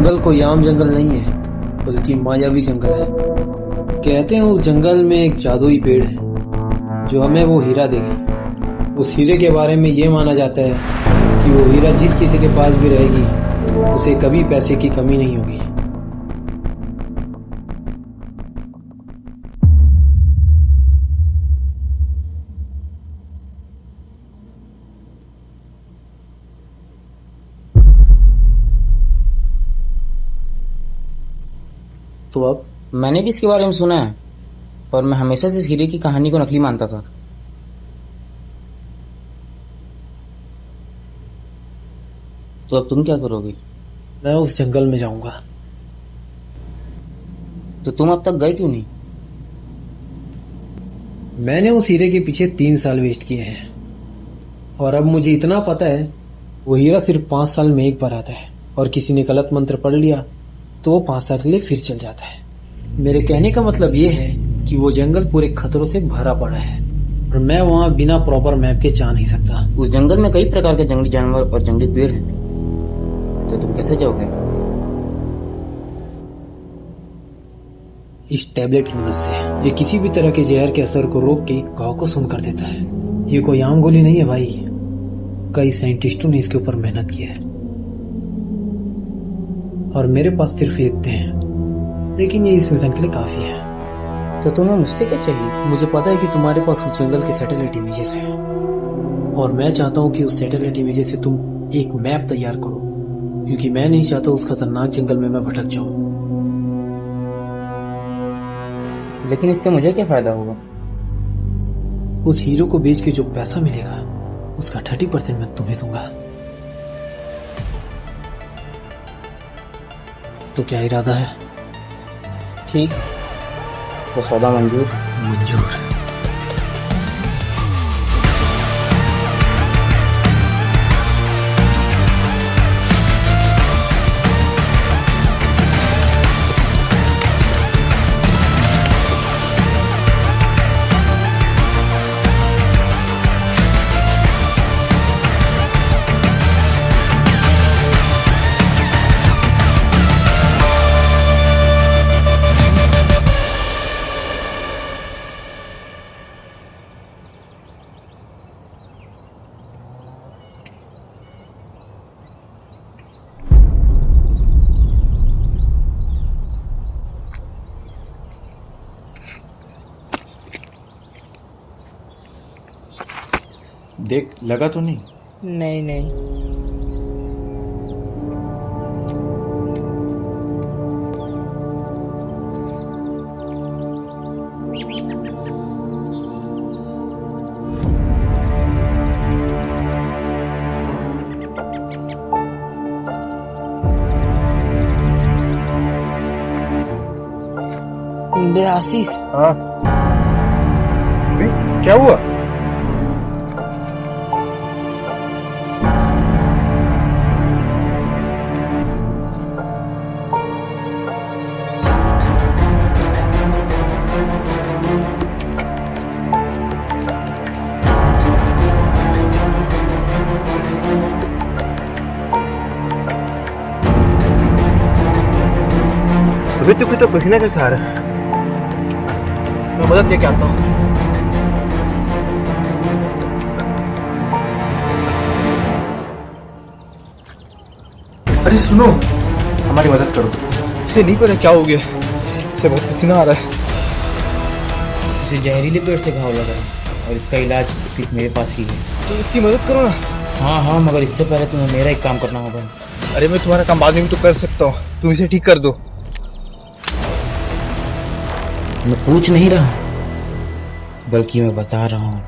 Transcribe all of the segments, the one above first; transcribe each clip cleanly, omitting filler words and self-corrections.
जंगल कोई आम जंगल नहीं है, बल्कि मायावी जंगल है। कहते हैं उस जंगल में एक जादुई पेड़ है जो हमें वो हीरा देगी। उस हीरे के बारे में ये माना जाता है कि वो हीरा जिस किसी के पास भी रहेगी उसे कभी पैसे की कमी नहीं होगी। तो अब मैंने भी इसके बारे में सुना है, पर मैं हमेशा से इस हीरे की कहानी को नकली मानता था। तो अब तुम क्या करोगे? मैं उस जंगल में जाऊंगा। तो तुम अब तक गए क्यों नहीं? मैंने उस हीरे के पीछे 3 साल वेस्ट किए हैं और अब मुझे इतना पता है वो हीरा सिर्फ 5 साल में एक बार आता है, और किसी ने गलत मंत्र पढ़ लिया तो वो 5 साल के लिए फिर चल जाता है। मेरे कहने का मतलब ये है कि वो जंगल पूरे खतरों से भरा पड़ा है और मैं वहाँ बिना प्रॉपर मैप के जा नहीं सकता। उस जंगल में कई प्रकार के जंगली जानवर और जंगली पेड़ हैं, तो तुम कैसे जाओगे? इस टैबलेट की मदद से। ये किसी भी तरह के जहर के असर को रोक के घाव को सुन कर देता है। ये कोई आम गोली नहीं है भाई, कई साइंटिस्टों ने इसके ऊपर मेहनत की है और मेरे पास सिर्फ इतने हैं, लेकिन ये इस मिशन के लिए काफी है। तो तुम्हें मुझसे क्या चाहिए? मुझे पता है कि तुम्हारे पास उस जंगल के सैटेलाइट इमेजेस हैं और मैं चाहता हूँ कि उस सैटेलाइट इमेजेस से तुम एक मैप तैयार करो, क्योंकि मैं नहीं चाहता उस खतरनाक जंगल में मैं भटक जाऊं। लेकिन इससे मुझे क्या फायदा होगा? उस हीरो को बेच के जो पैसा मिलेगा उसका 30% मैं तुम्हें दूंगा। तो क्या इरादा है? ठीक, तो सौदा मंजूर। मंजूर। देख, लगा तो नहीं? नहीं नहीं। बे आशीष, हाँ, क्या हुआ? अभी तो कुछ तो पसीना कैसे आ रहा है? मैं मदद लेके आता हूँ। अरे सुनो, हमारी मदद करो। इसे नहीं पता क्या हो गया, इसे बहुत पसीना आ रहा है। इसे जहरीले पेड़ से घाव लगा है और इसका इलाज सिर्फ मेरे पास ही है। तो इसकी मदद करो ना। हाँ हाँ, मगर इससे पहले तुम्हें मेरा एक काम करना होगा। अरे मैं तुम्हारा काम बाद में भी तो कर सकता हूँ, तुम इसे ठीक कर दो। मैं पूछ नहीं रहा, बल्कि मैं बता रहा हूँ।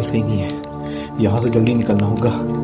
हाल सही नहीं है, यहाँ से जल्दी निकलना होगा।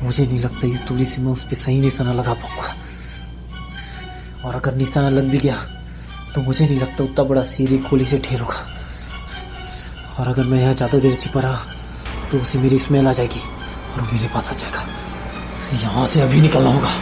मुझे नहीं लगता इस दूरी से मैं उस पर सही निशाना लगा पाऊंगा, और अगर निशाना लग भी गया तो मुझे नहीं लगता उतना बड़ा शेर एक गोली से ढेर होगा। और अगर मैं यहाँ ज़्यादा देर छिपा रहा तो उसे मेरी स्मेल आ जाएगी और वो मेरे पास आ जाएगा। यहाँ से अभी निकलना होगा।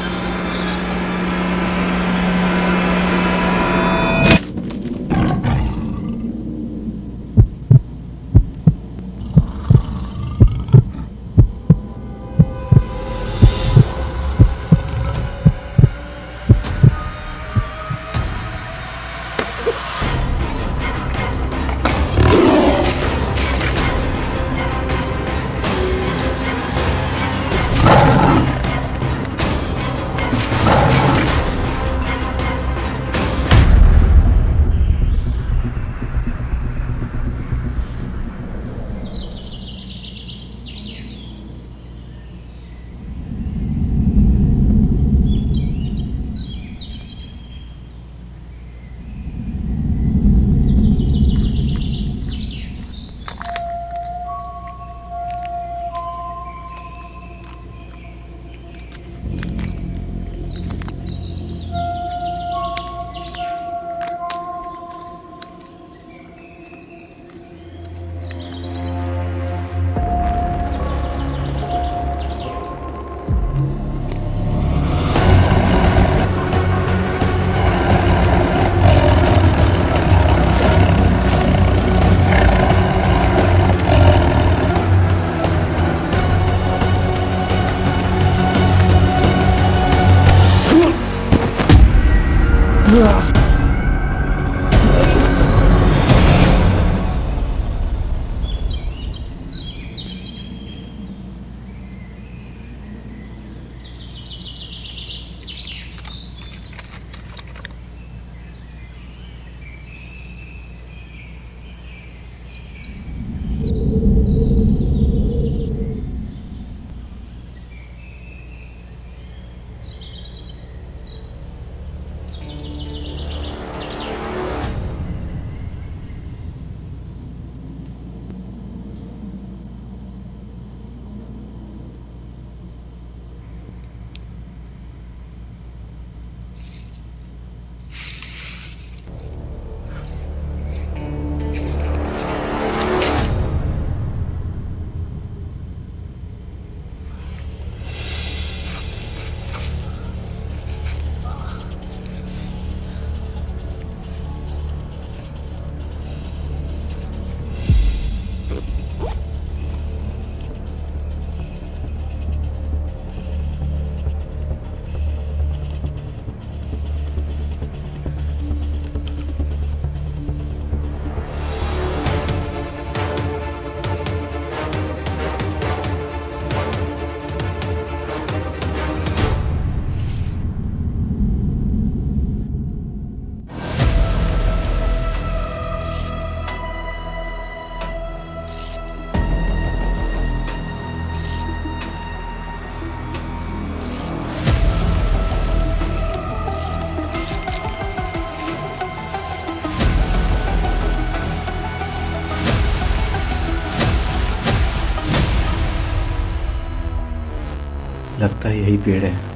लगता है यही पेड़ है।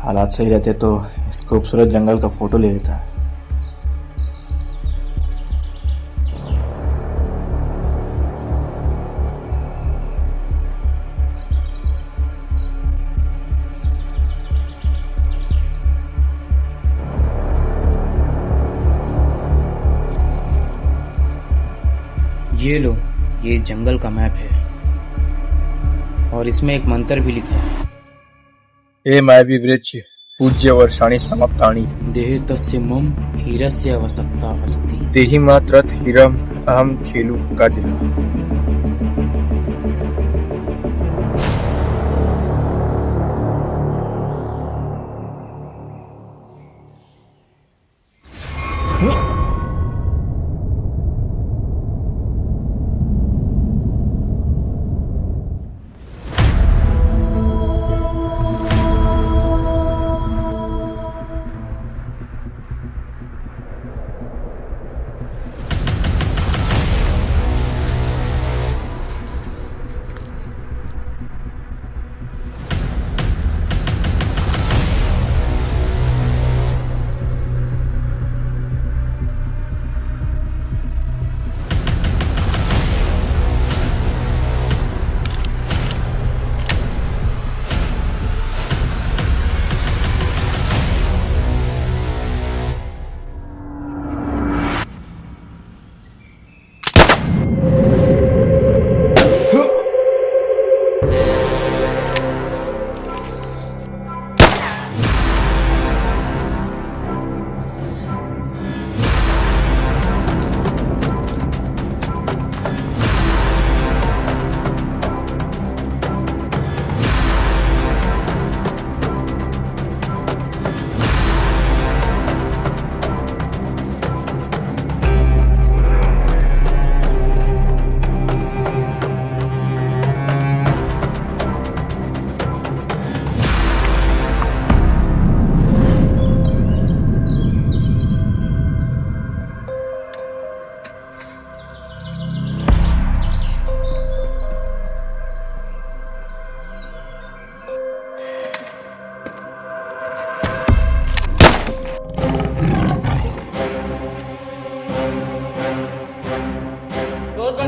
हालात सही रहते तो इस खूबसूरत जंगल का फोटो ले लेता। ये लो, ये जंगल का मैप है और इसमें एक मंत्र भी लिखा है। हे मायावी वृक्ष पूज्य वर्षाणि समाप्तानि देह तस्य मम हीरस्य आवश्यकता अस्ति। देहि मात्रत हीरम अहम खेलू का दिला।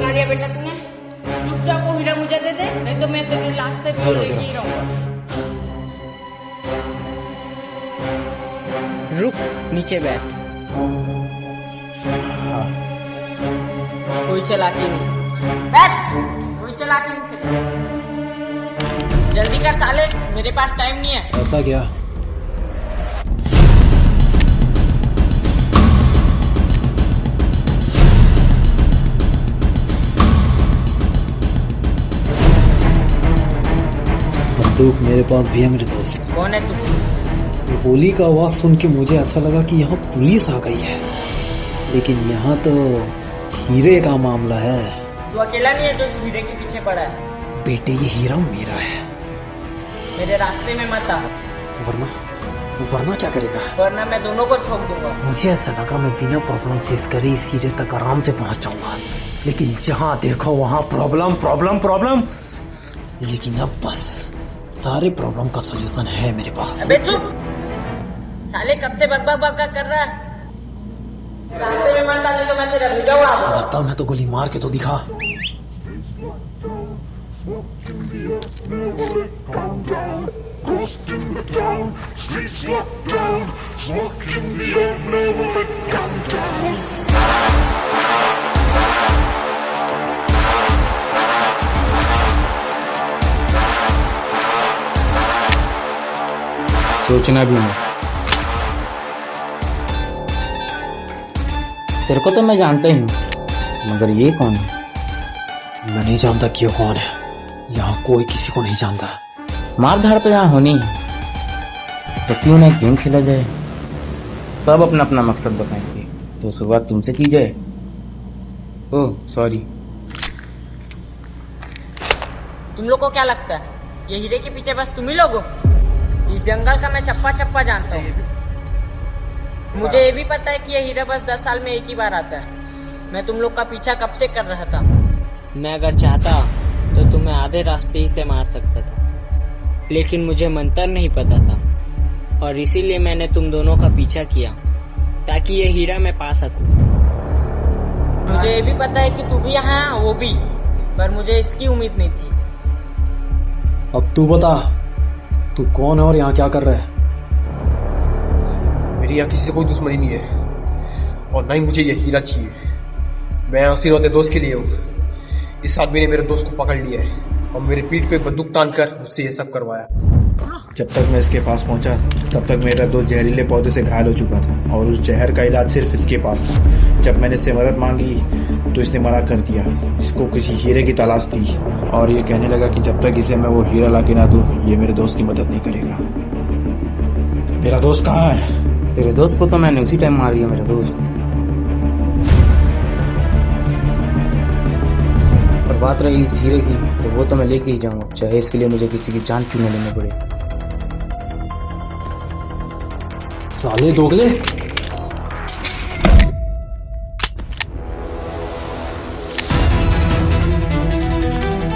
बना लिया बेटा तूने। चुपचाप वो हीरा मुझे दे दे, नहीं तो मैं तेरे लास्ट से भी लेके ही रहूंगा। रुक, नीचे बैठ। कोई चालाकी नहीं, बैठ। कोई चालाकी नहीं चल। जल्दी कर साले, मेरे पास टाइम नहीं है। ऐसा क्या? बंदूक मेरे पास भी है मेरे दोस्त। कौन है तू? गोली का आवाज सुन के मुझे ऐसा लगा कि यहाँ पुलिस आ गई है, लेकिन यहाँ तो हीरे का मामला है। तू अकेला नहीं है जो इस हीरे के पीछे पड़ा है। बेटे, ये हीरा मेरा है। मेरे रास्ते में मत आ, वरना वरना क्या करेगा? वरना मैं दोनों को ठोक दूंगा। मुझे ऐसा लगा मैं बिना प्रॉब्लम फेस करे इस हीरे तक आराम से पहुंच जाऊंगा, लेकिन जहाँ देखो वहाँ प्रॉब्लम प्रॉब्लम प्रॉब्लम। लेकिन अब बस सारे प्रॉब्लम का सॉल्यूशन है मेरे पास। अबे चुप साले, कब से बकबक बकबक कर रहा है। रास्ते में मत आने तो मैं तेरा भुजा उड़ा दूंगा। मारता मैं तो गोली मार के तो दिखा। सोचना भी नहीं। तेरे को तो मैं जानता ही हूँ, मगर ये कौन है? मैं नहीं जानता कि ये कौन है। यहाँ कोई किसी को नहीं जानता। मार धाड़ तो यहाँ होनी है, तो क्यों ना गेम खेला जाए। सब अपना अपना मकसद बताएंगे, तो शुरुआत तुमसे की जाए। Oh sorry. तुम लोग को क्या लगता है ये हीरे के पीछे बस तुम ही लोग हो? इस जंगल का मैं चप्पा चप्पा जानता हूँ। मुझे ये भी पता है कि ये हीरा बस 10 साल में एक ही बार आता है। मैं तुम लोग का पीछा कब से कर रहा था। मैं अगर चाहता तो तुम्हें आधे रास्ते ही से मार सकता था, लेकिन मुझे मंतर नहीं पता था, और इसीलिए मैंने तुम दोनों का पीछा किया ताकि ये हीरा मैं पा सकूं। मुझे ये भी पता है कि तू भी यहाँ है, वो भी, पर मुझे इसकी उम्मीद नहीं थी। अब तू बता, तू कौन है और यहाँ क्या कर रहा है? मेरी यहाँ किसी से कोई दुश्मनी नहीं है, और ना ही मुझे ये हीरा चाहिए। मैं यहाँ सिर्फ अपने दोस्त के लिए हूँ। इस आदमी ने मेरे दोस्त को पकड़ लिया है और मेरे पीठ पे बंदूक तान कर मुझसे ये सब करवाया। जब तक मैं इसके पास पहुंचा तब तक मेरा दोस्त जहरीले पौधे से घायल हो चुका था, और उस जहर का इलाज सिर्फ इसके पास था। जब मैंने इससे मदद मांगी तो इसने मना कर दिया। इसको किसी हीरे की तलाश थी, और ये कहने लगा कि जब तक इसे मैं वो हीरा ला के ना दूं, ये मेरे दोस्त की मदद नहीं करेगा। मेरा दोस्त कहाँ है? तेरे दोस्त को तो मैंने उसी टाइम मार दिया। मेरे दोस्त, और बात रही इस हीरे की, तो वो तो मैं लेके ही जाऊंगा, चाहे इसके लिए मुझे किसी की जान क्यों न लेनी पड़े। साले दोगले,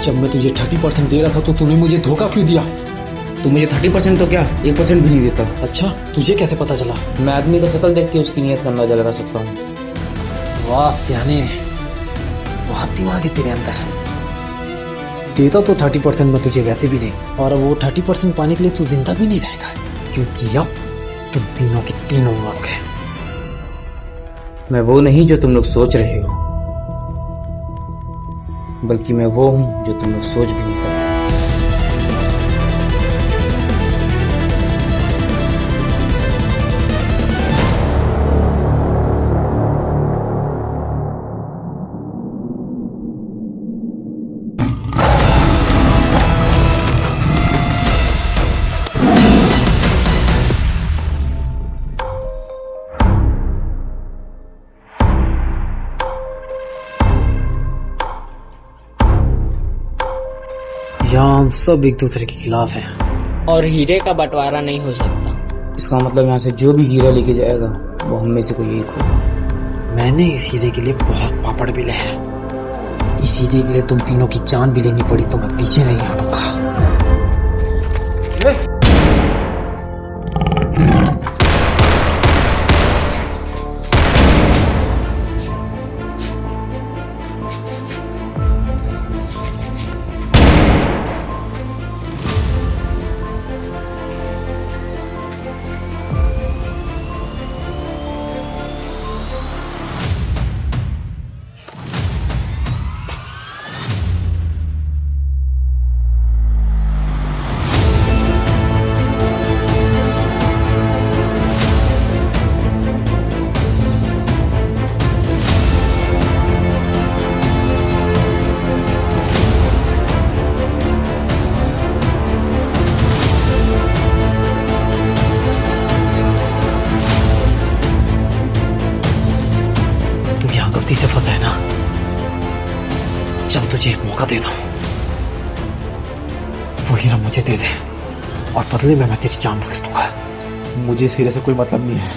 जब मैं तुझे 30% दे रहा था तो तूने मुझे धोखा क्यों दिया? तू मुझे 30% तो क्या 1% भी नहीं देता। अच्छा, तुझे कैसे पता चला? मैं आदमी का शक्ल देख के उसकी नीयत का अंदाजा लगा सकता हूँ। वाह सियाने, बहुत दिमाग है तेरे अंदर। देता तो 30% में तुझे वैसे भी नहीं, और अब वो 30% पाने के लिए तू जिंदा भी नहीं रहेगा, क्योंकि अब तुम तीनों के तीनों मरोगे। मैं वो नहीं जो तुम लोग सोच रहे हो, बल्कि मैं वो हूँ जो तुम लोग सोच भी नहीं सकते। यहाँ हम सब एक दूसरे के खिलाफ हैं, और हीरे का बंटवारा नहीं हो सकता। इसका मतलब यहाँ से जो भी हीरा लेके जाएगा वो हम में से कोई एक होगा। मैंने इस हीरे के लिए बहुत पापड़ बेले हैं। इस हीरे के लिए तुम तीनों की जान भी लेनी पड़ी तो मैं पीछे नहीं हटूंगा। गलती से फंसा है ना, चल तुझे एक मौका देता हूँ, वो हीरा मुझे दे दे और बदले में मैं तेरी जान बख्श दूंगा। मुझे इस हीरे से कोई मतलब नहीं है,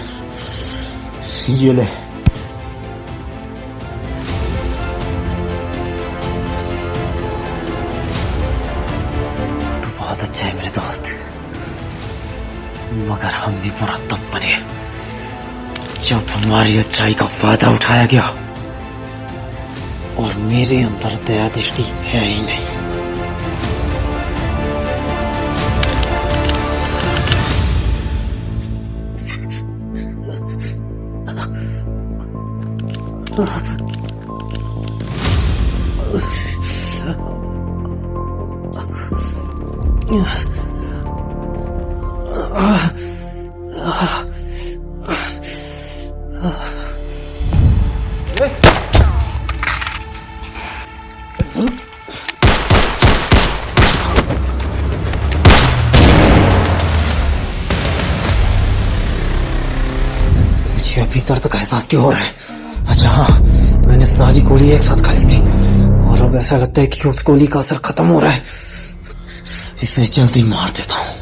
ये ले। तू बहुत अच्छा है मेरे दोस्त, मगर हम भी बुरा तब बने जब हमारी अच्छाई का फायदा उठाया गया और मेरे अंदर दया दृष्टि है ही नहीं। मुझे अभी दर्द का एहसास क्यों हो रहा है? अच्छा हाँ, मैंने सारी गोली एक साथ खा ली थी और अब ऐसा लगता है कि उस गोली का असर खत्म हो रहा है। इसे जल्दी मार देता हूँ।